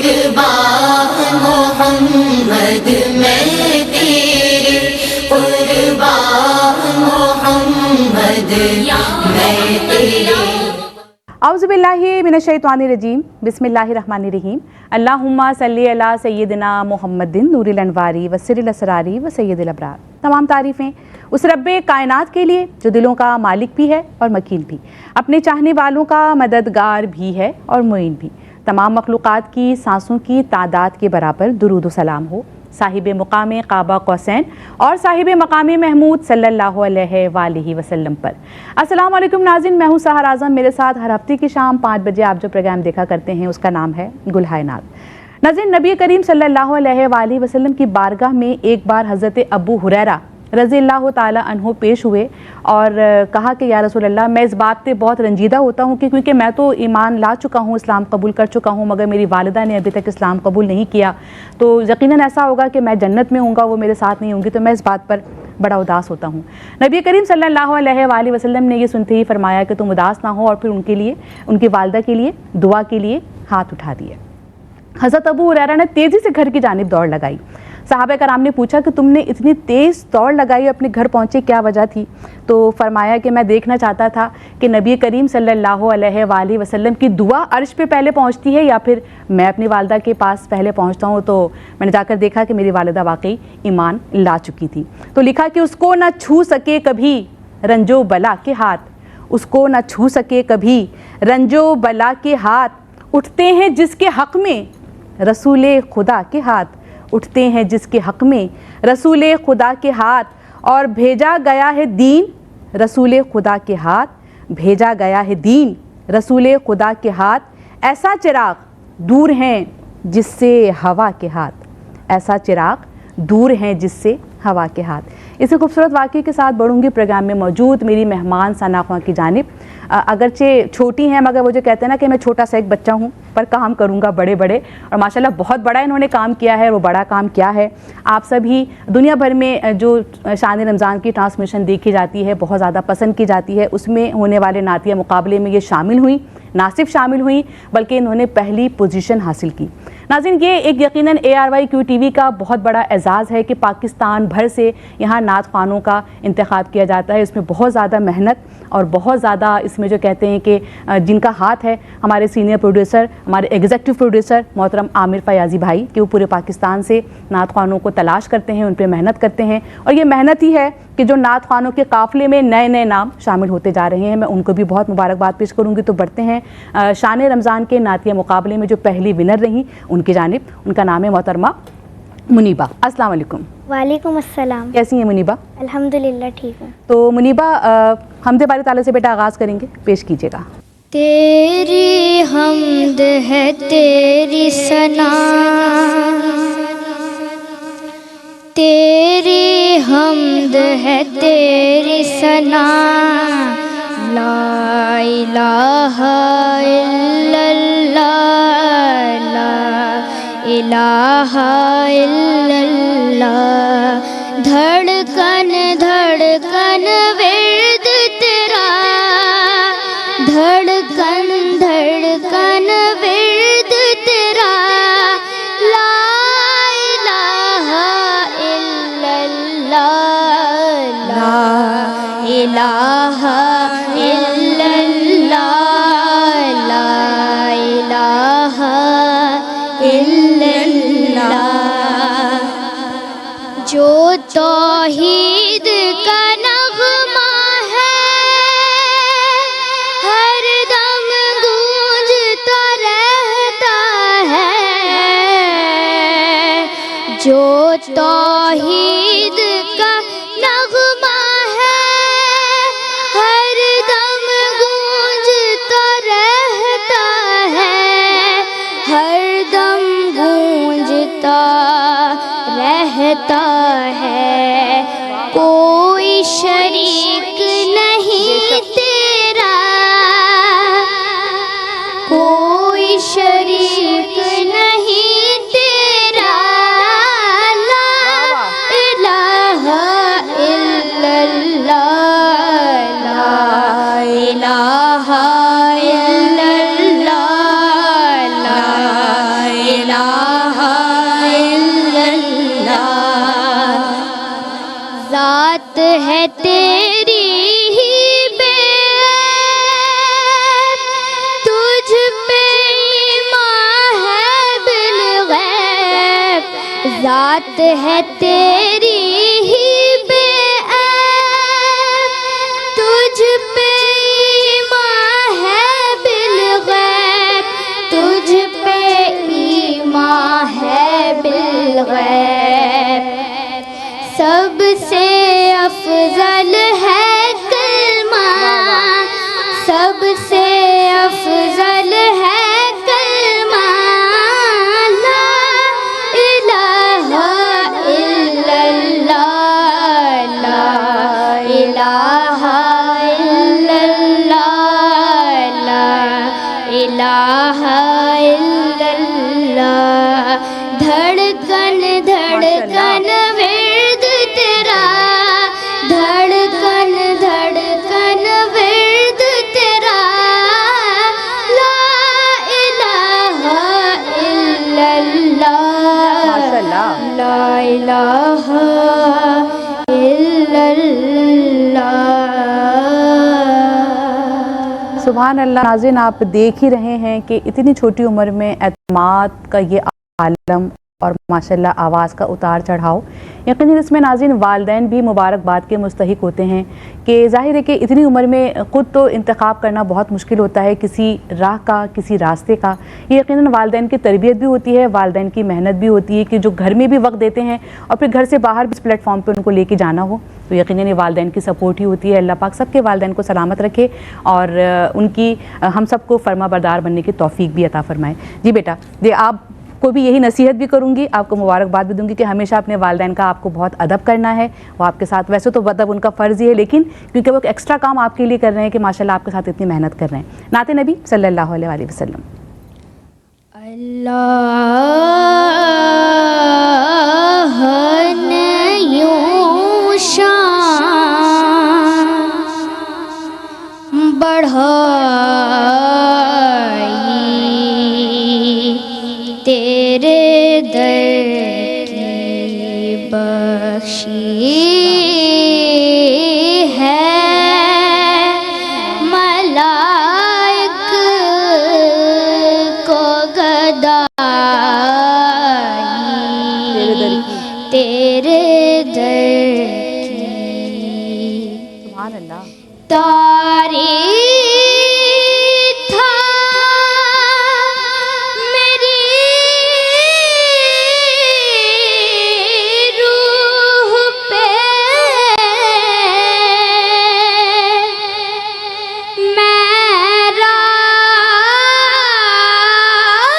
कुर्बान मोहम्मद मैं तेरे, कुर्बान मोहम्मद मैं तेरे। औज़ुबिल्लाहि मिनश्शैतानिर्रजीम, बिस्मिल्लाहिर्रहमानिर्रहीम। अल्लाहुम्मा सल्ली अला सय्यिदिना मुहम्मदिन नूरिल अनवारी व सिरिल असरारी व सय्यिदिल अबरार। तमाम तारीफ़ें उस रब्बे कायनात के लिए जो दिलों का मालिक भी है और मकीन भी, अपने चाहने वालों का मददगार भी है और मुईन भी। तमाम मखलूक़ात की सांसों की तादाद के बराबर दुरूद व सलाम हो साहिब मुकाम काबा कौसैन और साहिब मकाम महमूद सल्लल्लाहु अलैहि वसल्लम पर। अस्सलाम वालेकुम नाज़रीन, मैं हूँ सहर आज़म। मेरे साथ हर हफ्ते की शाम 5 बजे आप जो प्रोग्राम देखा करते हैं उसका नाम है गुलहाए नाज़। नाज़रीन, नबी करीम सल्लल्लाहु अलैहि वसल्लम की बारगाह में एक बार हज़रत अबू हुरैरा रज़ियल्लाहु ताला अन्हु पेश हुए और कहा कि या रसूल अल्लाह, मैं इस बात पे बहुत रंजीदा होता हूँ कि क्योंकि मैं तो ईमान ला चुका हूँ, इस्लाम कबूल कर चुका हूँ, मगर मेरी वालिदा ने अभी तक इस्लाम कबूल नहीं किया, तो यकीनन ऐसा होगा कि मैं जन्नत में हूँगा, वो मेरे साथ नहीं होंगी, तो मैं इस बात पर बड़ा उदास होता हूँ। नबी करीम सल्लल्लाहु अलैहि वसल्लम ने ये सुनते ही फरमाया कि तुम उदास ना हो, और फिर उनके लिए, उनकी वालिदा के लिए दुआ के लिए हाथ उठा दिए। हज़रत अबू हुरैरा ने तेज़ी से घर की जानिब दौड़ लगाई। सहाबा कराम ने पूछा कि तुमने इतनी तेज़ दौड़ लगाई, अपने घर पहुँचे, क्या वजह थी? तो फरमाया कि मैं देखना चाहता था कि नबी करीम सल्लल्लाहु अलैहि वसल्लम की दुआ अर्श पे पहले पहुँचती है या फिर मैं अपनी वालिदा के पास पहले पहुँचता हूँ। तो मैंने जाकर देखा कि मेरी वालिदा वाकई ईमान ला चुकी थी। तो लिखा कि उसको ना छू सके कभी रंजो बला के हाथ, उसको ना छू सके कभी रंजो बला के हाथ, उठते हैं जिसके हक़ में रसूले खुदा के हाथ, उठते हैं जिसके हक़ में रसूले खुदा के हाथ, और भेजा गया है दीन रसूले खुदा के हाथ, भेजा गया है दीन रसूले खुदा के हाथ, ऐसा चिराग दूर हैं जिससे हवा के हाथ, ऐसा चिराग दूर हैं जिससे हवा के हाथ। इसी खूबसूरत वाक़े के साथ बढ़ूंगी प्रोग्राम में मौजूद मेरी मेहमान सना ख़्वां की जानिब। अगरचे छोटी हैं मगर वो जो कहते हैं ना कि मैं छोटा सा एक बच्चा हूँ पर काम करूँगा बड़े बड़े, और माशाल्लाह बहुत बड़ा इन्होंने काम किया है। वो बड़ा काम क्या है? आप सभी दुनिया भर में जो शान रमज़ान की ट्रांसमिशन देखी जाती है, बहुत ज़्यादा पसंद की जाती है, उसमें होने वाले नातिया मुकाबले में ये शामिल हुई, ना सिर्फ शामिल हुई बल्कि इन्होंने पहली पोजीशन हासिल की। नाज़रीन, ये एक यकीनन ARYQ TV का बहुत बड़ा एजाज़ है कि पाकिस्तान भर से यहाँ नात ख़्वानों का इंतखाब किया जाता है। इसमें बहुत ज़्यादा मेहनत और बहुत ज़्यादा इसमें जो कहते हैं कि जिनका हाथ है, हमारे सीनियर प्रोड्यूसर, हमारे एग्जीक्यूटिव प्रोड्यूसर मोहतरम आमिर फयाज़ी भाई, कि वो पूरे पाकिस्तान से नात ख़्वानों को तलाश करते हैं, उन पर मेहनत करते हैं, और ये मेहनत ही है कि जो नात ख़्वानों के काफ़िले में नए नए नाम शामिल होते जा रहे हैं। मैं उनको भी बहुत मुबारकबाद पेश करूँगी। तो बढ़ते हैं शान रमज़ान के नातिया मुकाबले में जो पहली विनर रही उनकी जानिब। उनका नाम है मोहतरमा मुनीबा। अस्सलाम वालेकुम। वालेकुम अस्सलाम। कैसी हैं मुनीबा? अल्हम्दुलिल्लाह ठीक हूँ। तो मुनीबा, हमदे बारी ताला से बेटा आगाज़ करेंगे, पेश कीजिएगा। तेरी हमद है तेरी सना, तेरी हमद है तेरी सना, ला इलाहा इल्लल्लाह, ला इलाहा इल्लल्लाह। धड़कन धड़कन विर्द तेरा, धड़कन धड़कन विर्द तेरा, ला इलाहा इल्लल्लाह, ला इलाहा इल्लल्लाह, ला इलाहा इल्लल्लाह। जो तौहीद का नग़मा है हर दम गूंजता रहता है, जो तौहीद का नग़मा है हर दम गूंजता रहता है, हर दम गूंजता रहता है। कोई शरीक नहीं तेरा, कोई शरीक नहीं तेरा, ला इलाहा इल्लल्लाह, ला इलाहा इल्लल्लाह, ला तेरी ही बेअब, तुझ पे ईमान है बिलगैब, ज़ात है तेरी ही बेअब, तुझ पे ईमान है बिलगैब, तुझ पे ईमान है बिलगैब। सबसे अफजल है कलमा, सबसे अफजल है कलमा, ला इलाहा इल्लल्लाह, ला इलाहा इल्लल्लाह, ला इलाहा इल्लल्लाह। धड़कन धड़कन विर्द तेरा, धड़कन धड़कन विर्द तेरा, ला इलाहा इल्लल्लाह, माशाल्लाह। ला इलाहा इल्लल्लाह। सुभान अल्लाह। नाज़रीन, आप देख ही रहे हैं कि इतनी छोटी उम्र में एतमाद का ये आलम और माशाल्लाह आवाज़ का उतार चढ़ाव, यकीनन इसमें नाज़रीन वालिदैन भी मुबारकबाद के मुस्तहिक होते हैं कि ज़ाहिर है कि इतनी उम्र में ख़ुद तो इंतखाब करना बहुत मुश्किल होता है किसी राह का, किसी रास्ते का। ये यकीनन वालिदैन की तरबियत भी होती है, वालिदैन की मेहनत भी होती है कि जो घर में भी वक्त देते हैं और फिर घर से बाहर भी इस प्लेटफॉर्म पर उनको लेके जाना हो, तो यकीनन ये वालिदैन की सपोर्ट ही होती है। अल्लाह पाक सबके वालिदैन को सलामत रखे और उनकी हम सबको फर्माबरदार बनने की तौफीक भी अता फरमाए। जी बेटा, ये आप को भी यही नसीहत भी करूंगी, आपको मुबारकबाद भी दूंगी कि हमेशा अपने वालिदैन का आपको बहुत अदब करना है। वो आपके साथ वैसे तो अदब उनका फ़र्ज़ ही है, लेकिन क्योंकि वो एक एक्स्ट्रा काम आपके लिए कर रहे हैं कि माशाल्लाह आपके साथ इतनी मेहनत कर रहे हैं। नाते नबी सल्लल्लाहु अलैहि वसल्लम। अल्लाह ने यूं शान बढ़ाई, तेरे दर की बख्शी है, मलाइक को गदाई, तेरे दर की। सुभान अल्लाह। तारी था मेरी रूह पे,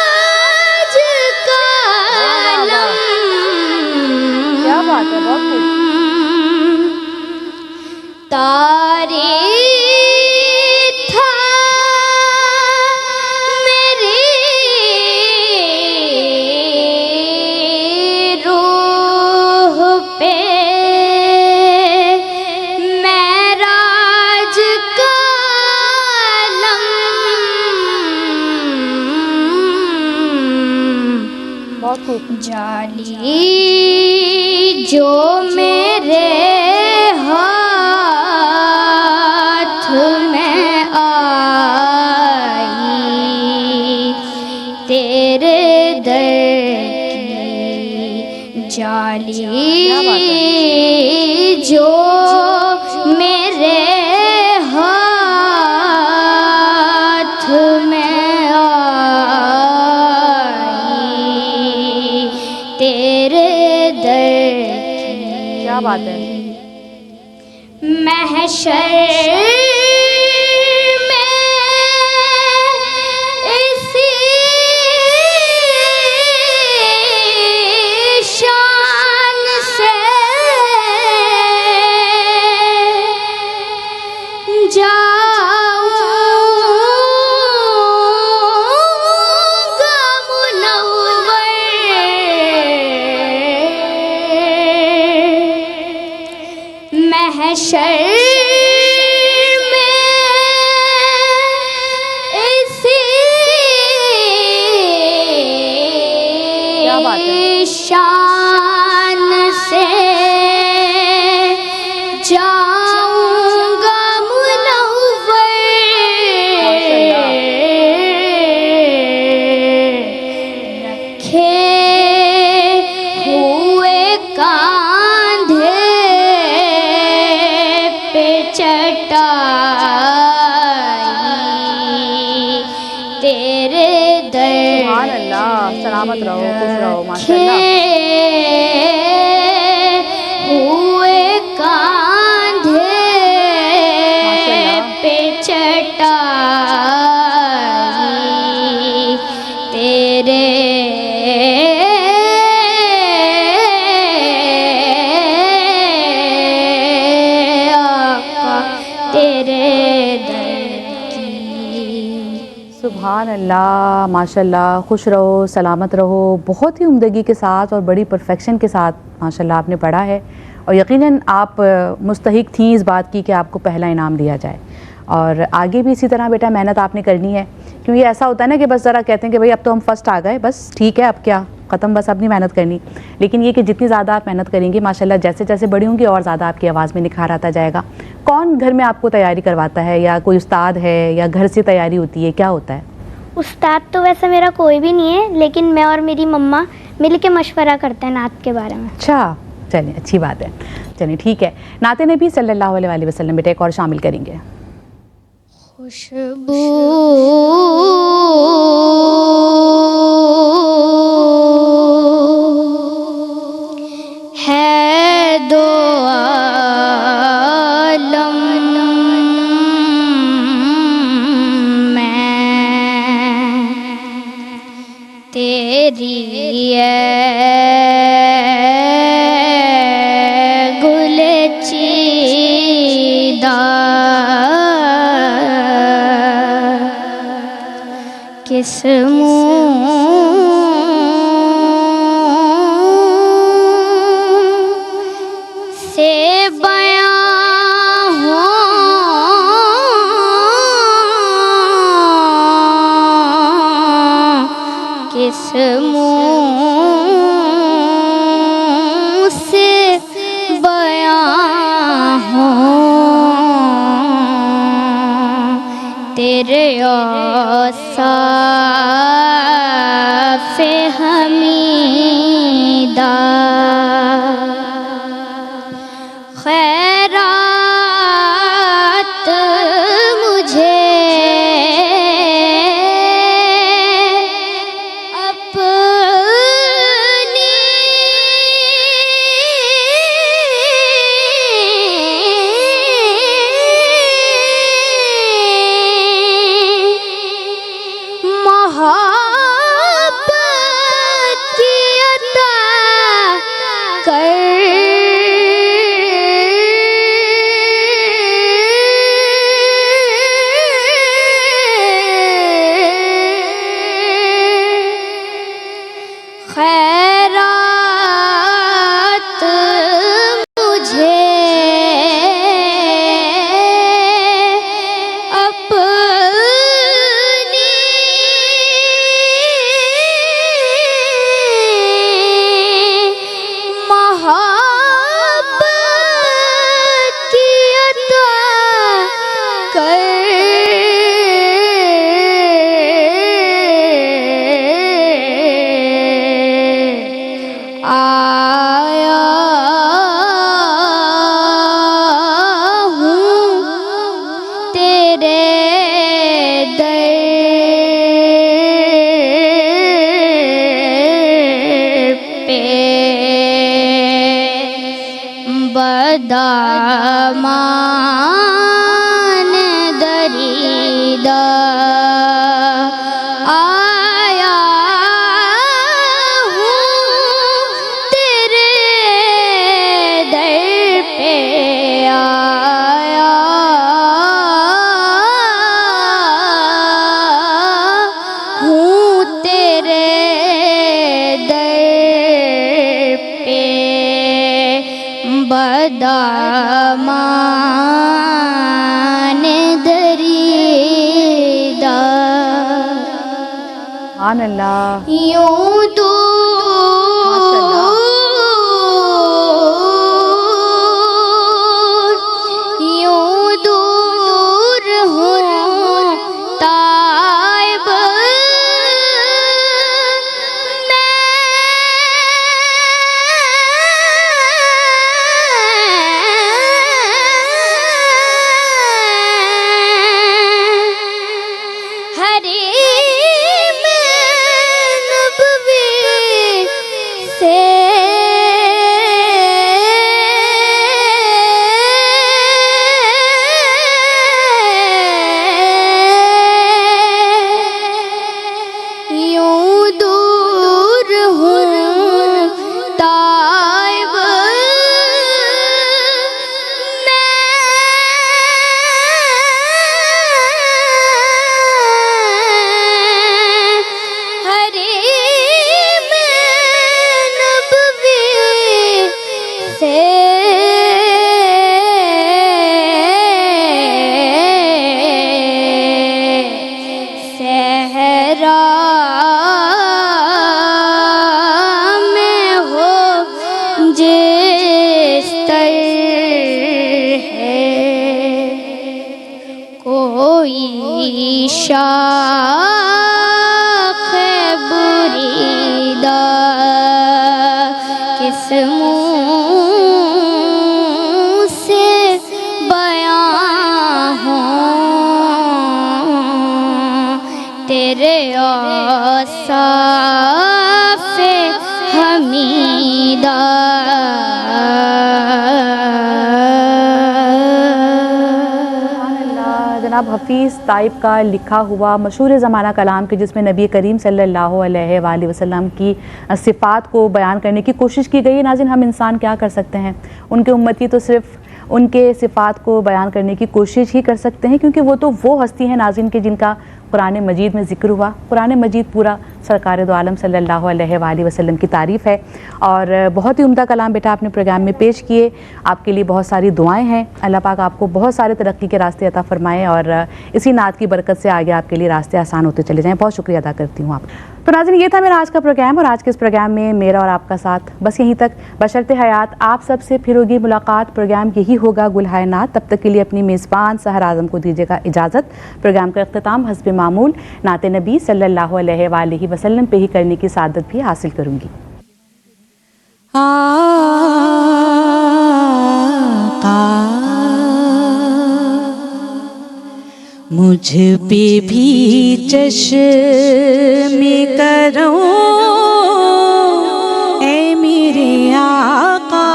मेराज का आलम। क्या बात है, बहुत खूब। तारी था मेरी रूह पे, मेराज का आलम। बहुत खूब। जाली जो मेरे हाथ में आई, तेरे दर की जाली जो मेरे हाथ में आई, तेरे दर की। क्या बात है। महशर में इसी शान से जाऊंगा मुनव्वर, महशर में इसी क्या बात है। शान से जा माशाल्लाह, सलामत रहो, खुश रहो, माशाल्लाह। हुए कांधे पे चटाई तेरे आका तेरे दर की। सुभान अल्लाह, माशाल्लाह, खुश रहो, सलामत रहो। बहुत ही उम्दगी के साथ और बड़ी परफेक्शन के साथ माशाल्लाह आपने पढ़ा है और यकीनन आप मुस्तहिक थी इस बात की कि आपको पहला इनाम दिया जाए। और आगे भी इसी तरह बेटा मेहनत आपने करनी है, क्योंकि ऐसा होता है ना कि बस ज़रा कहते हैं कि भाई अब तो हम फर्स्ट आ गए, बस ठीक है अब क्या ख़त्म, बस अपनी मेहनत करनी। लेकिन ये कि जितनी ज़्यादा आप मेहनत करेंगी माशाल्लाह जैसे जैसे बड़ी होंगी और ज़्यादा आपकी आवाज़ में निखार आता जाएगा। कौन घर में आपको तैयारी करवाता है, या कोई उस्ताद है या घर से तैयारी होती है, क्या होता है? उस्ताद तो वैसे मेरा कोई भी नहीं है, लेकिन मैं और मेरी मम्मा मिल के मशवरा करते हैं नात के बारे में। अच्छा, चलिए अच्छी बात है। चलिए ठीक है, नाते नबी सल्लल्लाहु अलैहि वसल्लम बेटा एक और शामिल करेंगे। खुशबू है दो आलम में तेरी गुलचीदा किस मुँह से बयां हो किस मुँह से बयां हो तेरे औसाफ़ हमीदा खैरात मुझे अपनी मोहब्बत की अता खैरात मुझे अपनी मोहब्बत की अता आया हूँ तेरे दर पे बदामान दरीदा आया हूँ तेरे दर पे आया हूँ तेरे दर पे बदामान दरीदा सुभान अल्लाह, यूं दूर हूँ ताइब हरे शाख बुरीदा किस मुँह से बयां हो तेरे औसाफ़े हमीदा। जनाब हफ़ीज़ ताइब का लिखा हुआ मशहूर ज़माना कलाम के जिसमें नबी करीम सल्लल्लाहु अलैहि वसल्लम की सिफ़ात को बयान करने की कोशिश की गई है। नाज़रीन, हम इंसान क्या कर सकते हैं, उनके उम्मती तो सिर्फ़ उनके सिफ़ात को बयान करने की कोशिश ही कर सकते हैं, क्योंकि वो तो वो हस्ती हैं नाज़रीन के जिनका कुरान मजीद में ज़िक्र हुआ। कुरान मजीद पूरा सरकार दो आलम सल्लल्लाहु अलैहि वसल्लम की तारीफ़ है और बहुत ही उम्दा कलाम बेटा आपने प्रोग्राम में पेश किए। आपके लिए बहुत सारी दुआएं हैं। अल्लाह पाक आपको बहुत सारे तरक्की के रास्ते अता फरमाएँ और इसी नात की बरकत से आगे आपके लिए रास्ते आसान होते चले जाएँ। बहुत शुक्रिया अदा करती हूँ आप। तो नाज़रीन, ये था मेरा आज का प्रोग्राम और आज के इस प्रोग्राम में मेरा और आपका साथ बस यहीं तक। बशर्ते हयात आप सबसे फिर होगी मुलाकात। प्रोग्राम यही होगा गुलहाय नात। तब तक के लिए अपनी मेज़बान सहर आज़म को दीजिएगा इजाज़त। प्रोग्राम का इख्तिताम हस्ब मामूल नाते नबी सल्लल्लाहु अलैहि वसल्लम पे ही करने की सादत भी हासिल करूँगी। मुझ पे भी चश्मे करो ऐ मेरे आका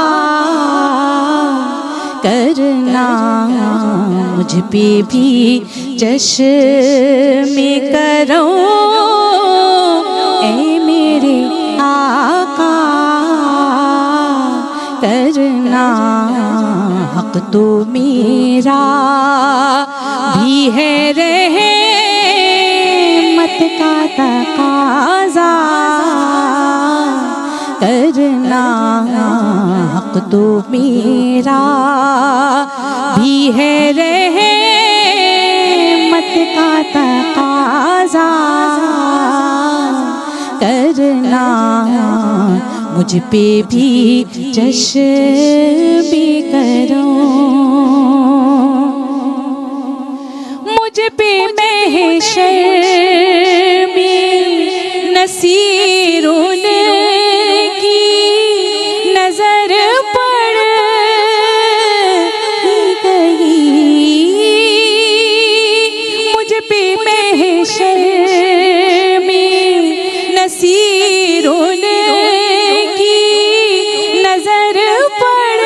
करना, मुझ पे भी चश्मे करो ऐ मेरे आका करना। हक तो मेरा भी है रहमत का तकाज़ा करना। हक तो मेरा भी है रहमत का तकाज़ा करना। मुझ पे भी चश्मे करो, मुझ पे महशर में नसीरों की नजर पड़ गई। मुझ पे महशर में नसीरों की नजर पड़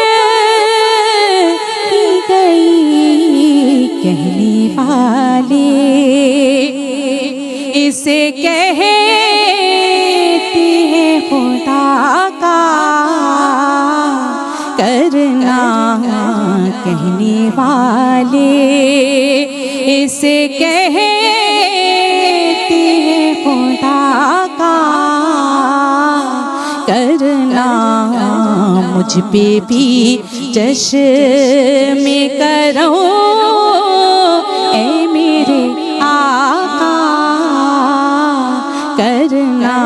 गई। कहने वाले इसे कहते हैं खुदा का करना। कहने वाले इसे कहते हैं खुदा का करना। मुझ पे भी चश्मे करो ऐ मेरे आका करना।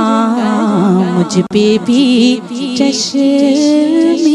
मुझ पे भी चश्मे